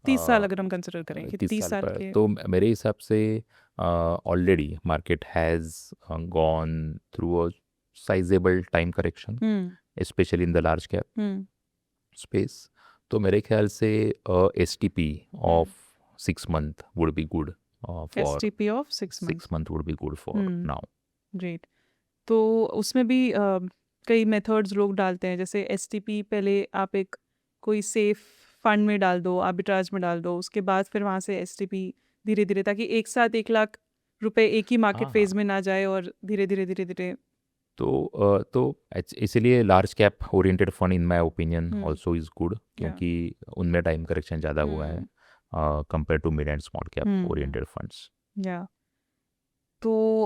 30 साल अगर हम कंसिडर करें कि 30 साल के, तो मेरे हिसाब से already market has gone through a sizable time correction, especially in the large cap space. तो मेरे ख्याल से STP of 6 month would be good for STP of 6 months. 6 month would be good for now. Great. तो उसमें भी कई methods लोग डालते हैं, जैसे STP पहले आप एक कोई सेफ फंड में डाल दो, आर्बिट्राज में डाल दो, उसके बाद फिर वहाँ से STP धीरे धीरे, ताकि एक साथ 1 लाख रुपए एक ही मार्केट हाँ, फेज में ना जाए और धीरे धीरे धीरे धीरे. तो इसीलिए large cap oriented fund in my opinion hmm. Also is good, क्योंकि उनमें टाइम करेक्शन ज़्यादा हुआ है compare to mid and small cap oriented funds. या तो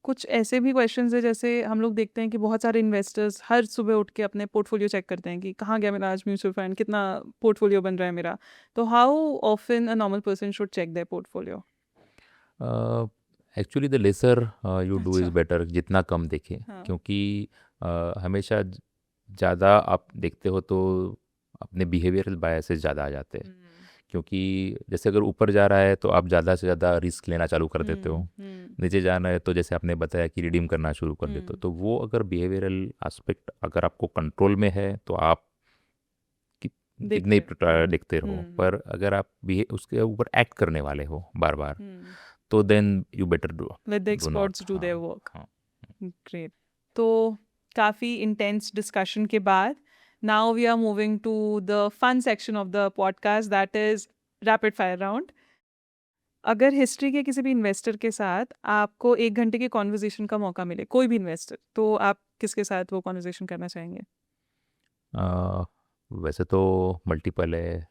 कुछ ऐसे भी क्वेश्चंस है, जैसे हम लोग देखते हैं कि बहुत सारे इन्वेस्टर्स हर सुबह उठ के अपने पोर्टफोलियो चेक करते हैं कि कहाँ गया मेरा आज म्यूचुअल फंड, कितना पोर्टफोलियो बन रहा है मेरा. तो how often a normal person should check their portfolio? Actually the lesser you do is अच्छा. बेटर, जितना कम देखें, हाँ. क्योंकि हमेशा ज़्यादा आप देखते हो तो अपने बिहेवियरल बायसेस ज़्यादा आ जाते हैं. क्योंकि जैसे अगर ऊपर जा रहा है तो आप ज़्यादा से ज़्यादा रिस्क लेना चालू कर देते हो, नीचे जाना है तो जैसे आपने बताया कि रिडीम करना शुरू कर देते हो. तो वो अगर बिहेवियरल एस्पेक्ट अगर आपको कंट्रोल में है तो आप कितने देखते रहो, पर अगर आप उसके ऊपर एक्ट करने वाले हो बार बार, तो then you better do let the experts do their work. Great. तो काफ़ी इंटेंस डिस्कशन के बाद now we are moving to the fun section of the podcast, that is rapid fire round. अगर हिस्ट्री के किसी भी इन्वेस्टर के साथ आपको 1 घंटे की कॉन्वर्जेशन का मौका मिले, कोई भी इन्वेस्टर, तो आप किसके साथ वो कॉन्वर्जेशन करना चाहेंगे? वैसे तो मल्टीपल है,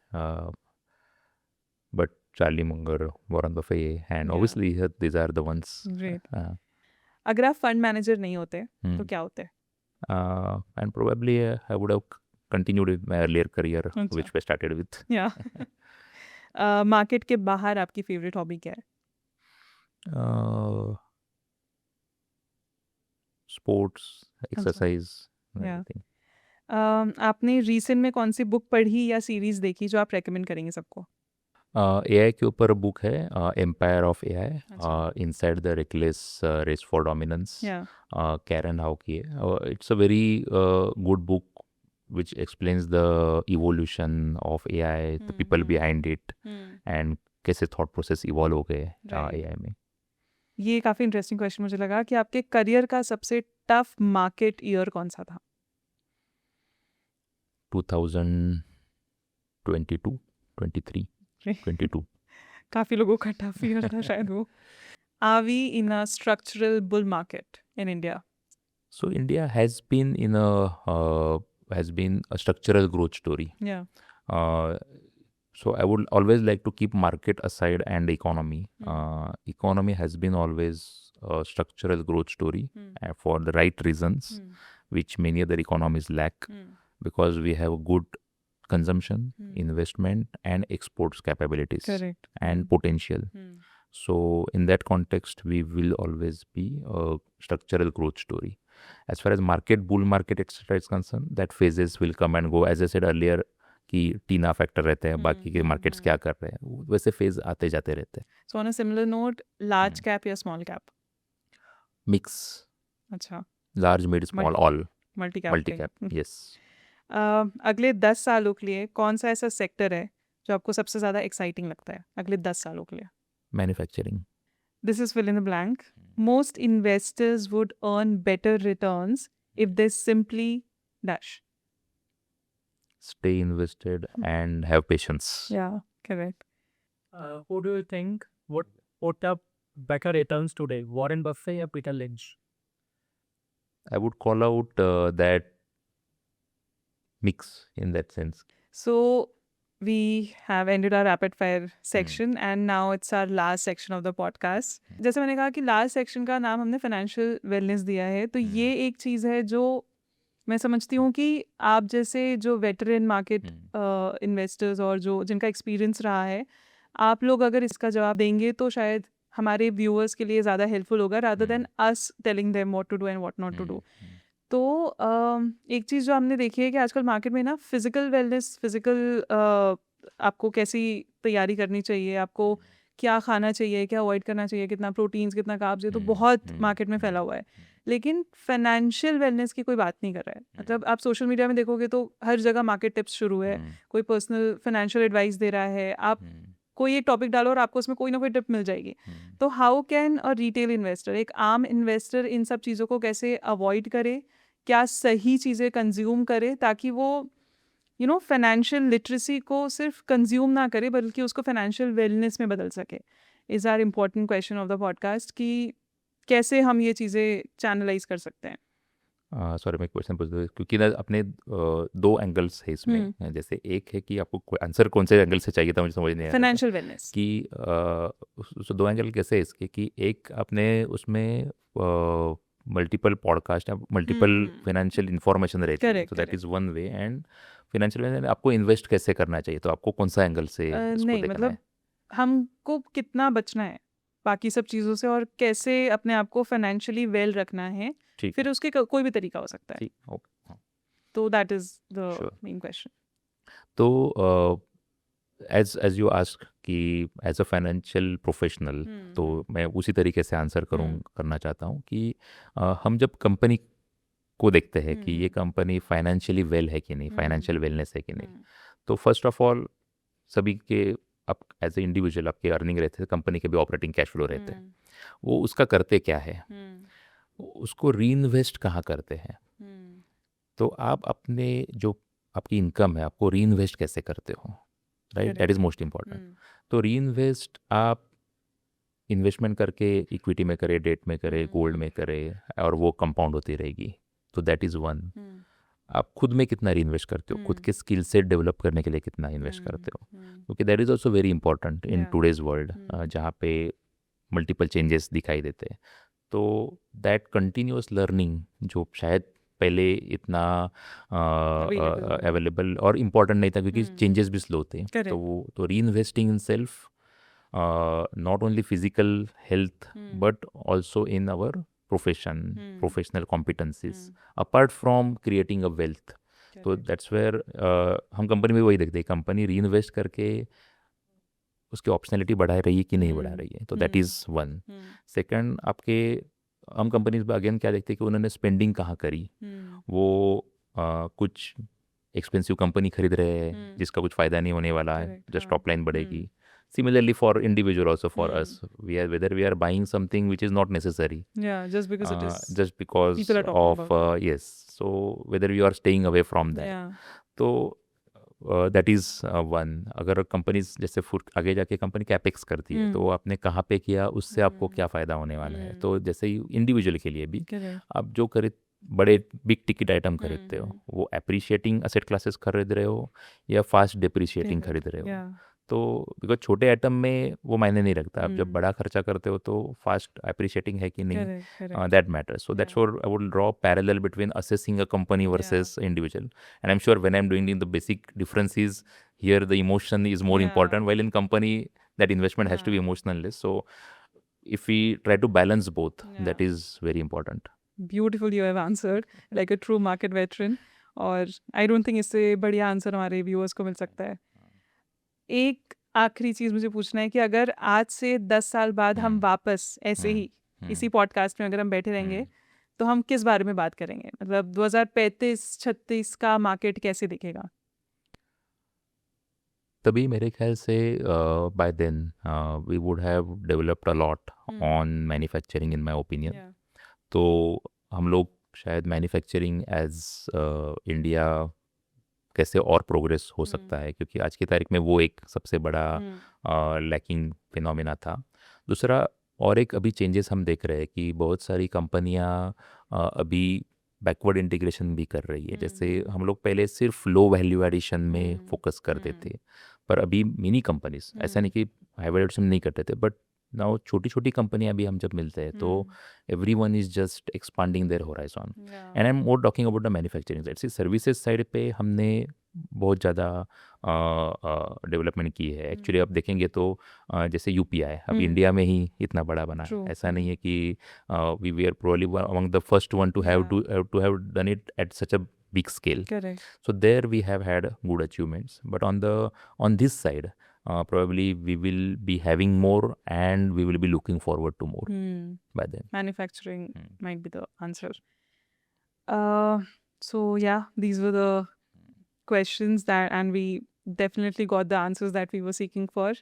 but Charlie Munger, Warren Buffett, and obviously these are the ones. Great. अगर आप फंड मैनेजर नहीं होते तो क्या होते? And probably I would have continued with my earlier career, which I started with. या मार्केट के बाहर आपकी फेवरेट हॉबी क्या है? Sports, exercise, Yeah. everything. आपने रिसेंट में कौन सी बुक पढ़ी या सीरीज देखी जो आप रेकमेंड करेंगे सबको? AI के ऊपर बुक है, empire of AI, inside the reckless race for dominance, Yeah. Karen Hao की है. It's a very good book which explains the evolution of AI, the people behind it, and कैसे thought process evolve हो गए AI में. ये काफ़ी interesting question मुझे लगा कि आपके करियर का सबसे टफ मार्केट ईयर कौन सा था? 2022, 23, 22. काफ़ी लोगों का टफ ईयर था शायद वो. Are we in a structural bull market in India? So India has been in a structural growth story. Yeah. So I would always like to keep market aside and economy. Economy has been always a structural growth story for the right reasons, which many other economies lack, because we have good consumption, investment, and exports capabilities. Correct. And potential. So in that context, we will always be a structural growth story. As far as bull market, etc. is concerned, that phases will come and go. As I said earlier, कि टीना factor रहते हैं, बाकी के markets क्या कर रहे हैं, वैसे फेज आते जाते रहते हैं. So on a similar note, large cap या small cap? मिक्स. अच्छा. Large, mid, small, all. Multi cap. Yes. अगले 10 सालों के लिए कौन सा ऐसा सेक्टर है जो आपको सबसे ज़्यादा एक्साइटिंग लगता है अगले 10 सालों के लिए? Manufacturing. This is fill in the blank. Most investors would earn better returns if they simply dash. Stay invested and have patience. Yeah, correct. Who do you think would put up better returns today, Warren Buffett or Peter Lynch? I would call out that mix in that sense. So we have ended our rapid fire section and now it's our last section of the podcast. जैसे मैंने कहा कि last section का नाम हमने financial wellness दिया है, तो ये एक चीज़ है जो मैं समझती हूँ कि आप जैसे जो वेटरन मार्केट इन्वेस्टर्स और जो जिनका एक्सपीरियंस रहा है, आप लोग अगर इसका जवाब देंगे तो शायद हमारे व्यूअर्स के लिए ज़्यादा हेल्पफुल होगा rather than us telling them what to do and what not to do. तो एक चीज़ जो हमने देखी है कि आजकल मार्केट में ना फिज़िकल वेलनेस, आपको कैसी तैयारी करनी चाहिए, आपको क्या खाना चाहिए, क्या अवॉइड करना चाहिए, कितना प्रोटीन्स, कितना कार्ब्स, ये तो बहुत मार्केट में फैला हुआ है। लेकिन फाइनेंशियल वेलनेस की कोई बात नहीं कर रहा है। मतलब आप सोशल मीडिया में देखोगे तो हर जगह मार्केट टिप्स शुरू है, कोई पर्सनल फाइनेंशियल एडवाइस दे रहा है, आप कोई एक टॉपिक डालो और आपको उसमें कोई ना कोई टिप मिल जाएगी। तो how can a retail investor, एक आम इन्वेस्टर, इन सब चीज़ों को कैसे अवॉइड करे, क्या सही चीज़ें कंज्यूम करे ताकि वो फाइनेंशियल लिटरेसी को सिर्फ कंज्यूम ना करे बल्कि उसको फाइनेंशियल वेलनेस में बदल सके। Is our important question of the podcast कि कैसे हम ये चीज़ें चैनलाइज कर सकते हैं। सॉरी मैं क्वेश्चन पूछ रहा क्योंकि ना अपने दो एंगल्स है इसमें। जैसे एक है कि आपको आंसर कौन से एंगल से चाहिए था, मुझे समझ नहीं आया फाइनेंशियल वेलनेस कि दो एंगल कैसे है इसके, कि एक अपने उसमें मल्टीपल पॉडकास्ट या मल्टीपल फाइनेंशियल इंफॉर्मेशन रहती है, Correct, तो that correct. Is one way. And financial आपको इन्वेस्ट कैसे करना चाहिए, तो आपको कौन सा एंगल से इसको नहीं देखना मतलब है? हमको कितना बचना है बाकी सब चीज़ों से और कैसे अपने आप को फाइनेंशियली वेल रखना है, ठीक फिर उसके कोई भी तरीका हो सकता है। ठीक ओके तो that is the Sure. Main question. तो एज यू आस्क कि एज अ फाइनेंशियल प्रोफेशनल, तो मैं उसी तरीके से आंसर करना चाहता हूँ कि हम जब कंपनी को देखते हैं कि ये कंपनी फाइनेंशियली वेल है कि नहीं, फाइनेंशियल वेलनेस है कि नहीं, तो फर्स्ट ऑफ ऑल सभी के आप एज ए इंडिविजुअल आपके अर्निंग रहते हैं, कंपनी के भी ऑपरेटिंग कैश फ्लो रहते हैं, वो उसका करते क्या है, उसको री इन्वेस्ट कहाँ करते हैं। तो आप अपने जो आपकी इनकम है आपको री इन्वेस्ट कैसे करते हो, right, that is most important. तो री इन्वेस्ट आप इन्वेस्टमेंट करके इक्विटी में करें, डेट में करें, गोल्ड में करें, और वो कंपाउंड होती रहेगी, तो दैट इज़ वन। आप खुद में कितना री इन्वेस्ट करते हो, खुद के स्किल सेट डेवलप करने के लिए कितना इन्वेस्ट करते हो, क्योंकि that is also very important in today's world जहाँ पे मल्टीपल चेंजेस दिखाई देते हैं। तो दैट कंटिन्यूअस लर्निंग जो शायद पहले इतना अवेलेबल और इम्पॉर्टेंट नहीं था क्योंकि चेंजेस भी स्लो थे, तो वो तो री investing in self, not only physical health but also in our professional competencies apart from creating a wealth. तो that's where हम कंपनी में वही देखते हैं, कंपनी री इन्वेस्ट करके उसकी ऑप्शनलिटी बढ़ा रही है कि नहीं बढ़ा रही है, तो दैट इज़ वन। सेकंड, आपके हम कंपनीज में अगेन क्या देखते हैं कि उन्होंने स्पेंडिंग कहाँ करी, वो कुछ एक्सपेंसिव कंपनी खरीद रहे हैं जिसका कुछ फ़ायदा नहीं होने वाला है, जस्ट टॉप लाइन बढ़ेगी। Similarly, for individual also for us, whether we are buying something which is not necessary, just because it is just because people are talking of about yes. So whether you are staying away from that, तो that is one. अगर companies जैसे food आगे जाके company capex करती है, तो आपने कहाँ पे किया, उससे आपको क्या फ़ायदा होने वाला है। तो जैसे इंडिविजुअल के लिए भी आप जो बड़े बिग टिकट आइटम खरीदते हो, वो एप्रिशिएटिंग असेट क्लासेस खरीद रहे हो या फास्ट डेप्रिशिएटिंग खरीद रहे हो, तो बिकॉज छोटे आइटम में वो मायने नहीं रखता, आप जब बड़ा खर्चा करते हो तो फास्ट एप्रिशिएटिंग है कि नहीं, that matters. So that's what I would draw parallel between assessing a company versus individual, and I am sure when I am doing the basic difference is here the emotion is more important, while in company that investment has to be emotionless. So if we try to balance both, that is very important. Beautiful, you have answered like a true market veteran, और I don't think इससे बढ़िया answer हमारे viewers को मिल सकता है। एक आखिरी चीज़ मुझे पूछना है कि अगर आज से 10 साल बाद हम वापस ऐसे ही इसी पॉडकास्ट में अगर हम बैठे रहेंगे तो हम किस बारे में बात करेंगे, मतलब 2035-36 का मार्केट कैसे दिखेगा? तभी मेरे ख्याल से by then we would have developed a lot on manufacturing in my opinion. तो हम लोग शायद मैन्युफैक्चरिंग एज इंडिया कैसे और प्रोग्रेस हो सकता है, क्योंकि आज की तारीख में वो एक सबसे बड़ा लैकिंग फिनोमिना था। दूसरा, और एक अभी चेंजेस हम देख रहे हैं कि बहुत सारी कंपनियां अभी बैकवर्ड इंटीग्रेशन भी कर रही है। जैसे हम लोग पहले सिर्फ लो वैल्यू एडिशन में फोकस करते थे, पर अभी मिनी कंपनीज, ऐसा नहीं कि हाई वैल्यू एडिशन नहीं करते थे, बट नाउ छोटी छोटी कंपनियां भी हम जब मिलते हैं तो everyone is just expanding their horizon. And I am more talking about the manufacturing side. Services side पे हमने बहुत ज़्यादा डेवलपमेंट की है। एक्चुअली आप देखेंगे तो जैसे यूपीआई अब इंडिया में ही इतना बड़ा बना है, ऐसा नहीं है कि we we are probably among the first one to have done it at such a big scale. Correct. So there we have had good achievements, but on this side probably we will be having more and we will be looking forward to more by then. Manufacturing Hmm. might be the answer. So yeah, these were the questions that, and we definitely got the answers that we were seeking for.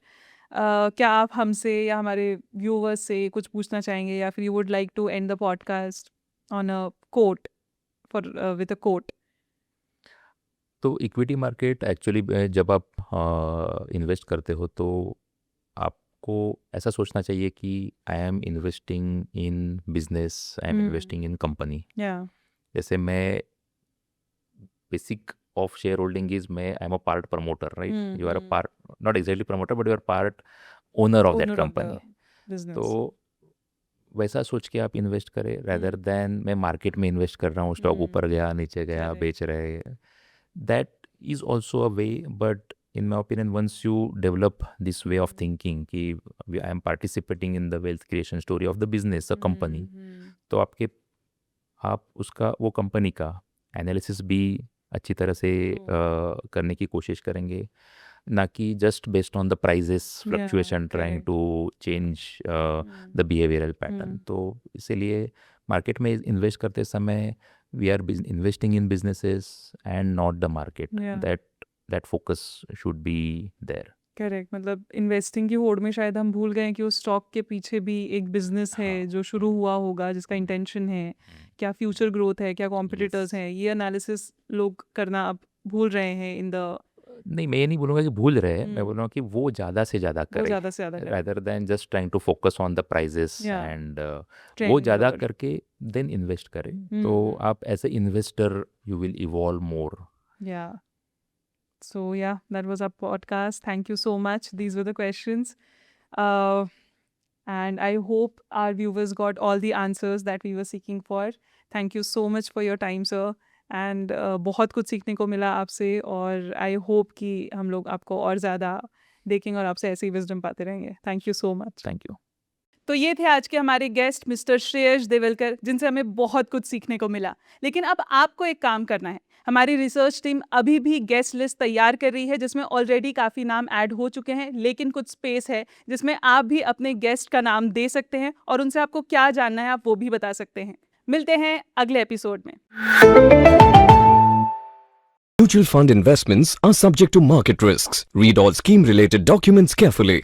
क्या आप हमसे या हमारे viewers से कुछ पूछना चाहेंगे, या फिर you would like to end the podcast on a quote, with a quote? तो इक्विटी मार्केट एक्चुअली जब आप इन्वेस्ट करते हो तो आपको ऐसा सोचना चाहिए कि I am investing in business, I am investing in company. Yeah. जैसे मैं basic of shareholding is मैं I am a part promoter, right? You are a part, not exactly promoter, but you are part owner of that Owner of company. the business. तो वैसा सोच के आप invest करें rather than मैं market में invest कर रहा हूँ, स्टॉक ऊपर गया नीचे गया Correct. बेच रहे. That is also a way, but in my opinion once you develop this way of thinking कि I am participating in the wealth creation story of the business, a company, तो आप उसका वो कंपनी का analysis भी अच्छी तरह से करने की कोशिश करेंगे, ना कि just based on the prices fluctuation trying to change the behavioural pattern. तो इसीलिए मार्केट में इन्वेस्ट करते समय we are investing in businesses and not the market. that focus should be there. Correct. मतलब इन्वेस्टिंग की होड़ में शायद हम भूल गए कि उस स्टॉक के पीछे भी एक बिजनेस है जो शुरू हुआ होगा, जिसका इंटेंशन है, क्या फ्यूचर ग्रोथ है, क्या कॉम्पिटिटर्स हैं. ये एनालिसिस लोग करना अब भूल रहे हैं इन द. नहीं, मैं ये नहीं बोलूँगा कि भूल रहे हैं, मैं बोल रहा हूँ कि वो ज़्यादा से ज़्यादा वो करें ज़्यादा से ज़्यादा rather than just trying to focus on the prices Yeah. and Trend वो ज़्यादा और- करके then invest करें. तो आप as a investor you will evolve more. Yeah. So yeah, that was our podcast. Thank you so much. These were the questions. And I hope our viewers got all the answers that we were seeking for. Thank you so much for your time, sir. And बहुत कुछ सीखने को मिला आपसे, और I hope कि हम लोग आपको और ज़्यादा देखेंगे और आपसे ऐसे ही विजडम पाते रहेंगे. Thank you so much. Thank you. तो ये थे आज के हमारे गेस्ट मिस्टर श्रेयस देवलकर, जिनसे हमें बहुत कुछ सीखने को मिला. लेकिन अब आपको एक काम करना है. हमारी रिसर्च टीम अभी भी गेस्ट लिस्ट तैयार कर रही है, जिसमें ऑलरेडी काफ़ी नाम ऐड हो चुके हैं, लेकिन कुछ स्पेस है जिसमें आप भी अपने गेस्ट का नाम दे सकते हैं और उनसे आपको क्या जानना है आप वो भी बता सकते हैं. मिलते हैं अगले एपिसोड में. Mutual fund investments are subject to market risks. Read all scheme-related documents carefully.